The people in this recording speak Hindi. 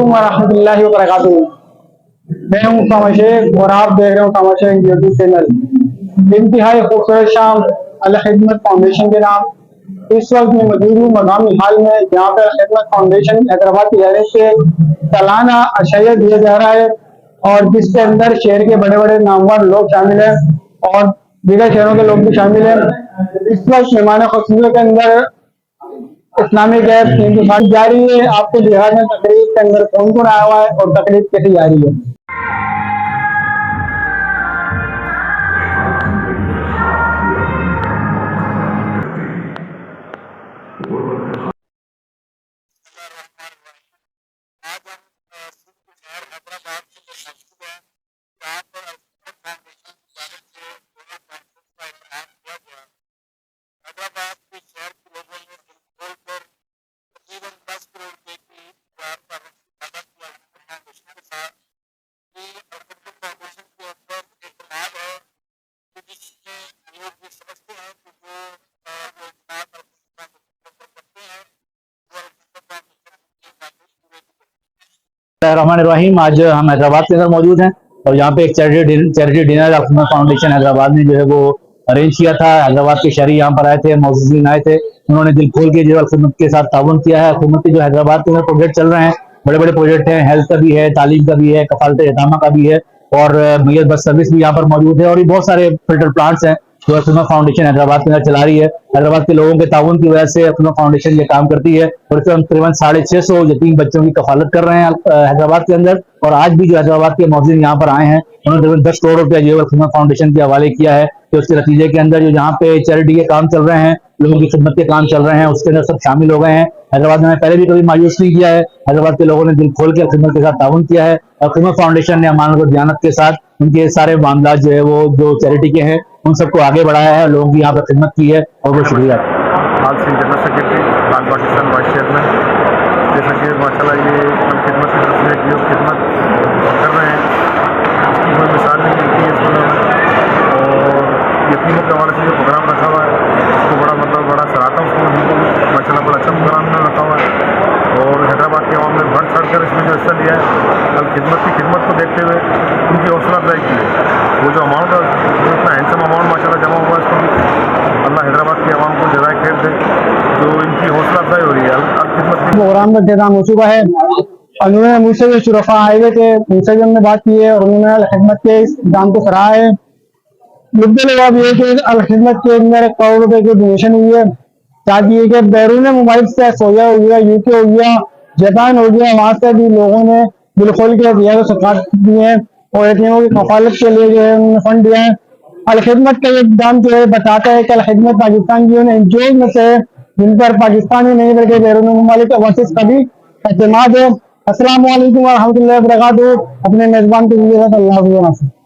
वालेकुम वरहमतुल्लाहि वबरकातुहू। मैं हूँ कामा शेख और आप देख रहे हो कामा शेख यूट्यूब चैनल। इंतहाई खूबसूरत शाम अल खिदमत फाउंडेशन के नाम इस वक्त मैं मौजूद हूँ मकामी हाल में, जहाँ पर खिदमत फाउंडेशन हैदराबाद की जानिब से सालाना अशैया दिया जा रहा है और जिसके अंदर शहर के बड़े बड़े नामवर लोग शामिल हैं और दीगर शहरों के लोग भी शामिल हैं। इस वक्त मेहमान खुसूसी के अंदर इस्लामिक ऐप जारी है। आपको बिहार में तकरीब के अंदर कौन कौन आया हुआ है और तकरीब कैसे जारी है। रहीम, आज हम हैदराबाद के अंदर मौजूद हैं और यहाँ पे एक चैरिटी डिनर अल फाउंडेशन हैदराबाद ने जो है वो अरेंज किया था। हैदराबाद के शहरी यहाँ पर आए थे, मौजूदीन आए थे, उन्होंने दिल खोल के जो अल के साथ ताउन किया है। हुकूमत के जो हैदराबाद के अंदर प्रोजेक्ट चल रहे हैं, बड़े बड़े प्रोजेक्ट हैं, हेल्थ का भी है, तालीम का भी है, कफालत यतामा का भी है और मैयत बस सर्विस भी यहाँ पर मौजूद है और ये बहुत सारे फिल्टर प्लांट्स हैं जो अल फाउंडेशन हैदराबाद के अंदर चला रही है। हैदराबाद के लोगों के ताउन की वजह से अल फाउंडेशन ये काम करती है और इसमें हम तकरीबन 650 यतीम बच्चों की कफालत कर रहे हैं हैदराबाद के अंदर। और आज भी जो हैदराबाद के मौजूद यहाँ पर आए हैं, उन्होंने तकरीबन 10 करोड़ रुपया जो अल फाउंडेशन के हवाले किया है कि उसके नतीजे के अंदर जो यहाँ पे चैरिटी के काम चल रहे हैं, लोगों की खिदमत के काम चल रहे हैं, उसके अंदर सब शामिल हो गए हैं। हैदराबाद में पहले भी कभी मायूस नहीं किया है, हैदराबाद के लोगों ने दिल खोल के खिदमत के साथ ताउन किया है और खिदमत फाउंडेशन ने अमानत और दयानत के साथ उनके सारे मामला जो है वो जो चैरिटी के हैं उन सबको आगे बढ़ाया है, लोगों की यहाँ पर खिदमत की है और बहुत शुक्रिया। जनरल सेक्रेटरी पाक पाकिस्तान वाइस चेयरमैन, जैसा कि माशाल्लाह ये खिदमत की तरफ से जो खिदमत कर रहे हैं उसकी कोई मिसाल नहीं मिलती है इसमें। और यतीमों के हवाले से जो प्रोग्राम रखा हुआ है उसको बड़ा सराहता हूँ, उसको माशाल्लाह बड़ा अच्छा प्रोग्राम रखा हुआ है और हैदराबाद के अवाम ने बढ़ चढ़ कर इसमें जो हिस्सा लिया है कल खिदमत को देखते हुए उनकी हौसला अफजाई की है। वो जो अमाउंट जो इतना हैंडसम अमाउंट माशाल्लाह जमा हुआ है इसको अल्लाह हैदराबाद के अवाम को जज़ाए खैर दे, जो इनकी हौसला अफजाई हो रही है। खिदमत प्रोग्राम का इंतजाम हो चुका है। उन्होंने मुझसे जो शुरफा आए हुए थे उनसे भी हमने बात की है और उन्होंने खिदमत के इस काम को सराहा है। मुद्दे जवाब ये कि अल खिदमत के अंदर करोड़ रुपए की डोनेशन हुई है ताकि ये कि बैरून मुमालिक से सोया हो गया, यूके हो गया, जापान हो गया, वहां से भी लोगों ने दिल खोल के दिया तो सरकार दिए हैं और यतीमों की कफालत के लिए जो है उन्होंने फंड दिया है। अल खिदमत का ये काम जो है बताता है कि अल खिदमत पाकिस्तान की उन एनजीओ में से जिन पर पाकिस्तान ही नहीं बल्कि बैरून मुमालिक ओवरसीज का भी एतमाद है। अस्सलाम वालेकुम व रहमतुल्लाहि व बरकातहू। अपने मेजबान को अल्लाह हाफ़िज़।